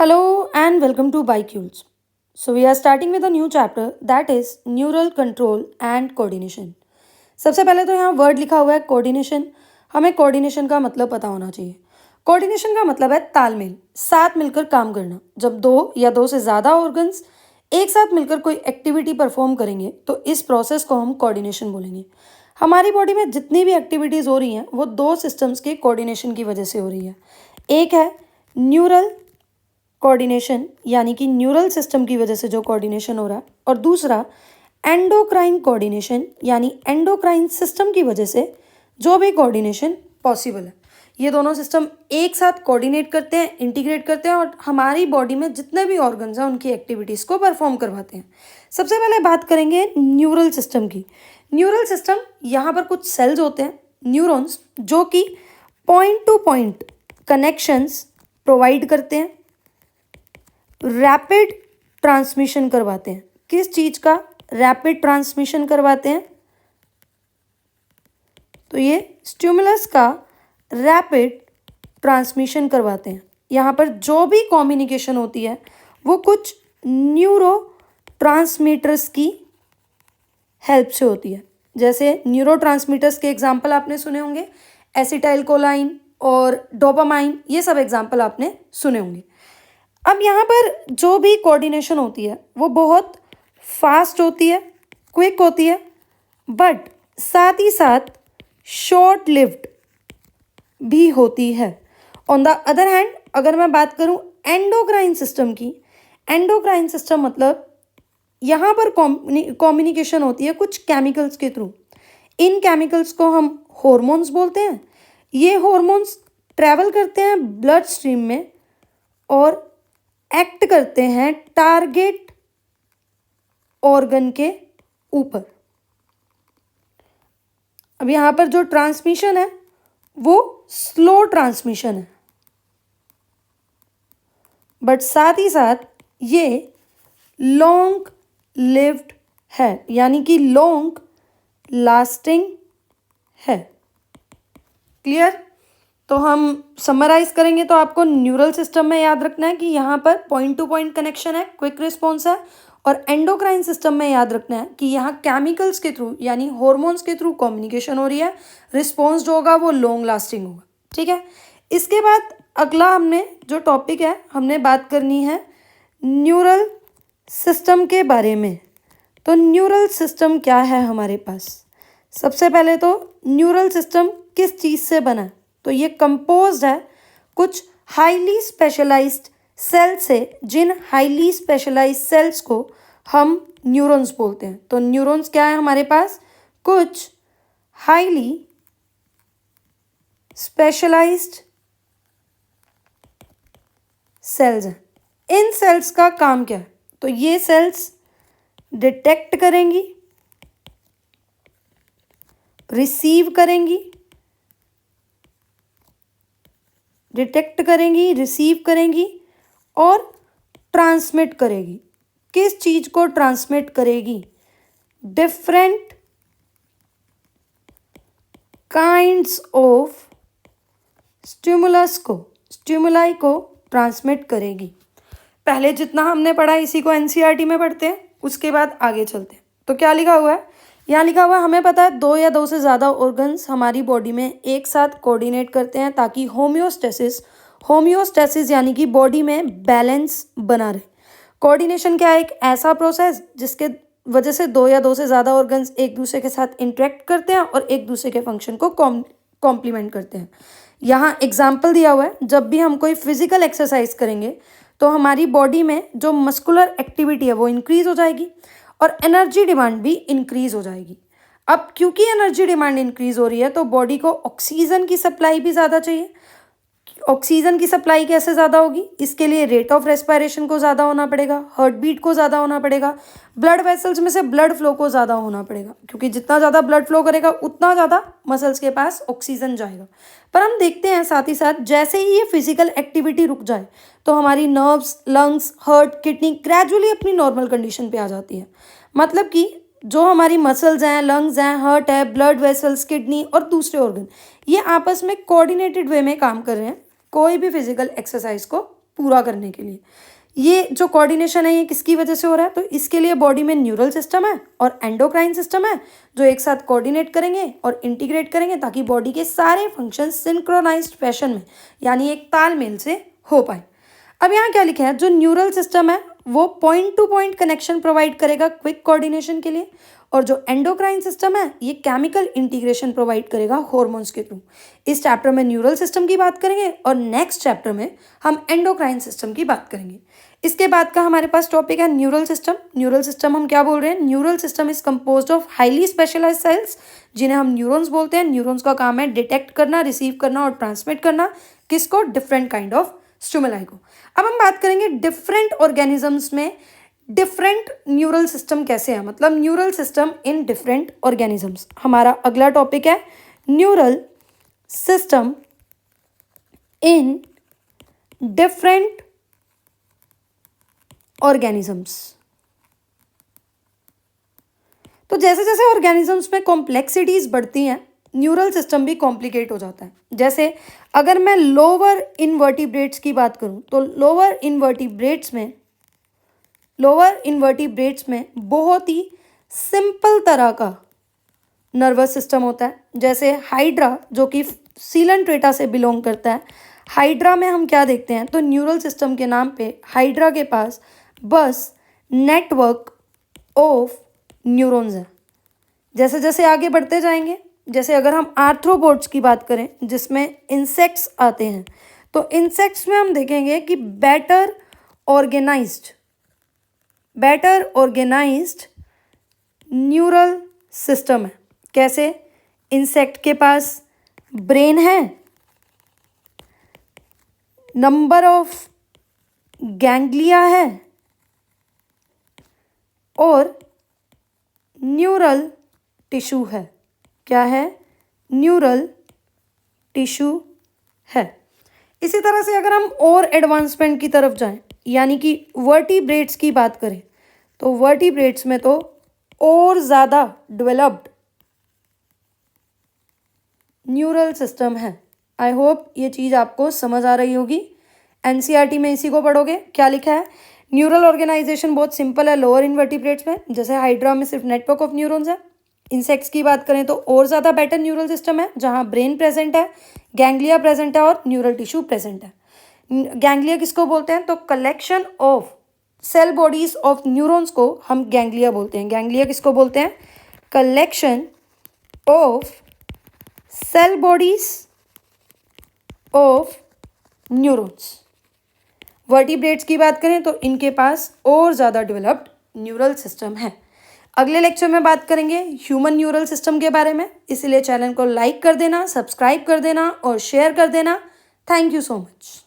Hello and welcome to BiQules. So we are starting with a new chapter that is neural control and coordination. सबसे पहले तो यहाँ word लिखा हुआ है कोऑर्डिनेशन. हमें कोऑर्डिनेशन का मतलब पता होना चाहिए. कोऑर्डिनेशन का मतलब है तालमेल, साथ मिलकर काम करना. जब दो या दो से ज़्यादा ऑर्गन्स एक साथ मिलकर कोई एक्टिविटी परफॉर्म करेंगे तो इस प्रोसेस को हम कोऑर्डिनेशन बोलेंगे. हमारी बॉडी में जितनी भी एक्टिविटीज़ हो रही हैं वो दो सिस्टम्स के कोऑर्डिनेशन की वजह से हो रही है. एक है न्यूरल कोऑर्डिनेशन यानी कि न्यूरल सिस्टम की वजह से जो कोऑर्डिनेशन हो रहा है, और दूसरा एंडोक्राइन कोऑर्डिनेशन यानी एंडोक्राइन सिस्टम की वजह से जो भी कोऑर्डिनेशन पॉसिबल है. ये दोनों सिस्टम एक साथ कोऑर्डिनेट करते हैं, इंटीग्रेट करते हैं और हमारी बॉडी में जितने भी ऑर्गन्स हैं उनकी एक्टिविटीज़ को परफॉर्म करवाते हैं. सबसे पहले बात करेंगे न्यूरल सिस्टम की. न्यूरल सिस्टम, यहाँ पर कुछ सेल्स होते हैं न्यूरॉन्स जो कि point two point connections provide करते हैं, रैपिड ट्रांसमिशन करवाते हैं. किस चीज़ का रैपिड ट्रांसमिशन करवाते हैं? तो ये स्टिमुलस का रैपिड ट्रांसमिशन करवाते हैं. यहाँ पर जो भी कम्युनिकेशन होती है वो कुछ न्यूरो ट्रांसमीटर्स की हेल्प से होती है. जैसे न्यूरो ट्रांसमीटर्स के एग्जाम्पल आपने सुने होंगे, एसिटाइल कोलाइन और डोपामाइन, ये सब एग्जाम्पल आपने सुने होंगे. अब यहाँ पर जो भी कोऑर्डिनेशन होती है वो बहुत फास्ट होती है, क्विक होती है, बट साथ ही साथ शॉर्ट लिव्ड भी होती है. ऑन द अदर हैंड अगर मैं बात करूँ एंडोक्राइन सिस्टम की, एंडोक्राइन सिस्टम मतलब यहाँ पर कम्युनिकेशन होती है कुछ केमिकल्स के थ्रू. इन केमिकल्स को हम हॉर्मोन्स बोलते हैं. ये हॉर्मोन्स ट्रैवल करते हैं ब्लड स्ट्रीम में और एक्ट करते हैं टारगेट ऑर्गन के ऊपर. अब यहाँ पर जो ट्रांसमिशन है वो स्लो ट्रांसमिशन है, बट साथ ही साथ ये लॉन्ग लिव्ड है, यानी कि लॉन्ग लास्टिंग है. क्लियर? तो हम समराइज करेंगे तो आपको न्यूरल सिस्टम में याद रखना है कि यहाँ पर पॉइंट टू पॉइंट कनेक्शन है, क्विक रिस्पॉन्स है, और एंडोक्राइन सिस्टम में याद रखना है कि यहाँ केमिकल्स के थ्रू यानी हॉर्मोन्स के थ्रू कम्युनिकेशन हो रही है, रिस्पॉन्स जो होगा वो लॉन्ग लास्टिंग होगा. ठीक है. इसके बाद अगला हमने जो टॉपिक है हमने बात करनी है न्यूरल सिस्टम के बारे में. तो न्यूरल सिस्टम क्या है हमारे पास? सबसे पहले तो न्यूरल सिस्टम किस चीज़ से बना है? तो ये कंपोज्ड है कुछ हाईली स्पेशलाइज्ड सेल से, जिन हाईली स्पेशलाइज्ड सेल्स को हम न्यूरॉन्स बोलते हैं. तो न्यूरॉन्स क्या है हमारे पास? कुछ हाईली स्पेशलाइज्ड सेल्स हैं. इन सेल्स का काम क्या है? तो ये सेल्स डिटेक्ट करेंगी, रिसीव करेंगी, डिटेक्ट करेंगी, रिसीव करेंगी और ट्रांसमिट करेगी. किस चीज़ को ट्रांसमिट करेगी? डिफरेंट काइंड्स ऑफ स्टिमुलस को, स्टिमुलाई को ट्रांसमिट करेगी. पहले जितना हमने पढ़ा इसी को एनसीईआरटी में पढ़ते हैं, उसके बाद आगे चलते हैं. तो क्या लिखा हुआ है? यहाँ लिखा हुआ है हमें पता है दो या दो से ज़्यादा ऑर्गन्स हमारी बॉडी में एक साथ कोऑर्डिनेट करते हैं ताकि होम्योस्टेसिस, होम्योस्टेसिस यानी कि बॉडी में बैलेंस बना रहे. कोऑर्डिनेशन क्या है? एक ऐसा प्रोसेस जिसके वजह से दो या दो से ज़्यादा ऑर्गन्स एक दूसरे के साथ इंटरेक्ट करते हैं और एक दूसरे के फंक्शन को कॉम्प्लीमेंट करते हैं. यहाँ एग्जाम्पल दिया हुआ है, जब भी हम कोई फिजिकल एक्सरसाइज करेंगे तो हमारी बॉडी में जो मस्कुलर एक्टिविटी है वो इंक्रीज हो जाएगी और एनर्जी डिमांड भी इंक्रीज हो जाएगी. अब क्योंकि एनर्जी डिमांड इंक्रीज हो रही है तो बॉडी को ऑक्सीजन की सप्लाई भी ज़्यादा चाहिए. ऑक्सीजन की सप्लाई कैसे ज़्यादा होगी? इसके लिए रेट ऑफ रेस्पिरेशन को ज़्यादा होना पड़ेगा, हार्ट बीट को ज़्यादा होना पड़ेगा, ब्लड वेसल्स में से ब्लड फ्लो को ज़्यादा होना पड़ेगा, क्योंकि जितना ज़्यादा ब्लड फ्लो करेगा उतना ज़्यादा मसल्स के पास ऑक्सीजन जाएगा. पर हम देखते हैं साथ ही साथ जैसे ही ये फिजिकल एक्टिविटी रुक जाए तो हमारी nerves, lungs, heart, kidney gradually अपनी नॉर्मल कंडीशन पे आ जाती है. मतलब कि जो हमारी मसल्स हैं, लंग्स हैं, हार्ट है, ब्लड वेसल्स, किडनी और दूसरे ऑर्गन, ये आपस में कोऑर्डिनेटेड वे में काम कर रहे हैं कोई भी फिजिकल एक्सरसाइज को पूरा करने के लिए। ये जो कोऑर्डिनेशन है ये किसकी वजह से हो रहा है? तो इसके लिए बॉडी में न्यूरल सिस्टम है और एंडोक्राइन सिस्टम है जो एक साथ कोऑर्डिनेट करेंगे और इंटीग्रेट करेंगे ताकि बॉडी के सारे फंक्शन सिंक्रोनाइज्ड फैशन में यानी एक तालमेल से हो पाए। अब यहाँ क्या लिखा है? जो न्यूरल सिस्टम है वो point two point connection provide करेगा क्विक कोऑर्डिनेशन के लिए, और जो एंडोक्राइन सिस्टम है ये केमिकल इंटीग्रेशन प्रोवाइड करेगा हॉर्मोन्स के थ्रू। इस चैप्टर में न्यूरल सिस्टम की बात करेंगे और नेक्स्ट चैप्टर में हम एंडोक्राइन सिस्टम की बात करेंगे। इसके बाद का हमारे पास टॉपिक है न्यूरल सिस्टम। न्यूरल सिस्टम हम क्या बोल रहे हैं? Neural system is composed of highly specialized cells जिन्हें हम न्यूरॉन्स बोलते हैं। न्यूरॉन्स का काम है डिटेक्ट करना, रिसीव करना और ट्रांसमिट करना। किसको? डिफरेंट काइंड ऑफ स्टिमुलाई को। अब हम बात करेंगे डिफरेंट ऑर्गेनिजम्स में डिफरेंट न्यूरल सिस्टम कैसे है, मतलब neural system in different organisms. हमारा अगला टॉपिक है neural system in different organisms. तो जैसे जैसे ऑर्गेनिजम्स में कॉम्प्लेक्सिटीज बढ़ती हैं न्यूरल सिस्टम भी कॉम्प्लिकेट हो जाता है। जैसे अगर मैं लोअर इनवर्टिब्रेट्स की बात करूं तो लोअर इनवर्टिब्रेट्स में बहुत ही सिंपल तरह का नर्वस सिस्टम होता है। जैसे हाइड्रा जो कि सीलंट्रेटा से बिलोंग करता है, हाइड्रा में हम क्या देखते हैं? तो न्यूरल सिस्टम के नाम पे हाइड्रा के पास बस नेटवर्क ऑफ न्यूरॉन्स है। जैसे जैसे आगे बढ़ते जाएंगे, जैसे अगर हम आर्थ्रोपोड्स की बात करें जिसमें इंसेक्ट्स आते हैं, तो इंसेक्ट्स में हम देखेंगे कि बेटर ऑर्गेनाइज्ड न्यूरल सिस्टम है। कैसे? इंसेक्ट के पास ब्रेन है, नंबर ऑफ गैंग्लिया है और न्यूरल टिश्यू है। क्या है? न्यूरल टिश्यू है। इसी तरह से अगर हम और एडवांसमेंट की तरफ जाएं यानी कि वर्टिब्रेट्स की बात करें तो वर्टिब्रेट्स में तो और ज़्यादा डेवलप्ड न्यूरल सिस्टम है। आई होप ये चीज़ आपको समझ आ रही होगी। एनसीईआरटी में इसी को पढ़ोगे। क्या लिखा है? न्यूरल ऑर्गेनाइजेशन बहुत सिंपल है लोअर इनवर्टिब्रेट्स में, जैसे हाइड्रा में सिर्फ नेटवर्क ऑफ न्यूरॉन्स है। इंसेक्ट्स की बात करें तो और ज़्यादा बेटर न्यूरल सिस्टम है जहाँ ब्रेन प्रेजेंट है, गैंग्लिया प्रेजेंट है और न्यूरल टिश्यू प्रेजेंट है। गैंग्लिया किसको बोलते हैं? तो collection of cell bodies of neurons को हम गैंग्लिया बोलते हैं। गैंग्लिया किसको बोलते हैं? Collection of cell bodies of neurons. Vertebrates की बात करें तो इनके पास और ज़्यादा डेवलप्ड न्यूरल सिस्टम है। अगले लेक्चर में बात करेंगे ह्यूमन न्यूरल सिस्टम के बारे में, इसलिए चैनल को लाइक कर देना, सब्सक्राइब कर देना और शेयर कर देना। Thank you so much.